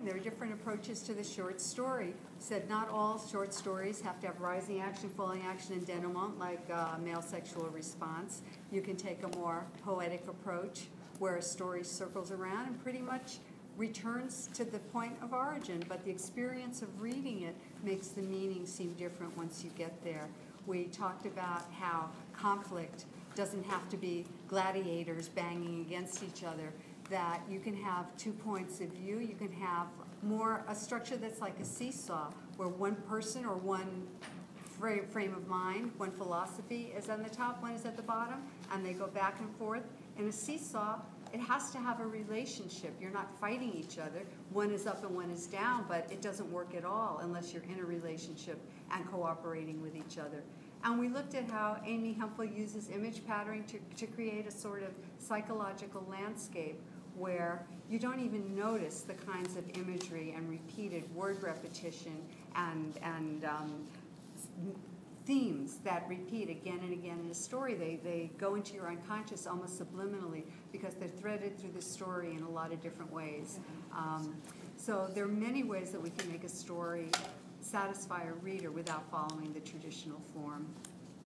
There are different approaches to the short story. Said not all short stories have to have rising action, falling action, and denouement like male sexual response. You can take a more poetic approach where a story circles around and pretty much returns to the point of origin, but the experience of reading it makes the meaning seem different once you get there. We talked about how conflict doesn't have to be gladiators banging against each other, that you can have 2 points of view. You can have more a structure that's like a seesaw, where one person or one frame of mind, one philosophy is on the top, one is at the bottom, and they go back and forth. In a seesaw, it has to have a relationship. You're not fighting each other. One is up and one is down, but it doesn't work at all unless you're in a relationship and cooperating with each other. And we looked at how Amy Hemphill uses image patterning to create a sort of psychological landscape where you don't even notice the kinds of imagery and repeated word repetition and themes that repeat again and again in a story. They go into your unconscious almost subliminally because they're threaded through the story in a lot of different ways. So there are many ways that we can make a story satisfy a reader without following the traditional form.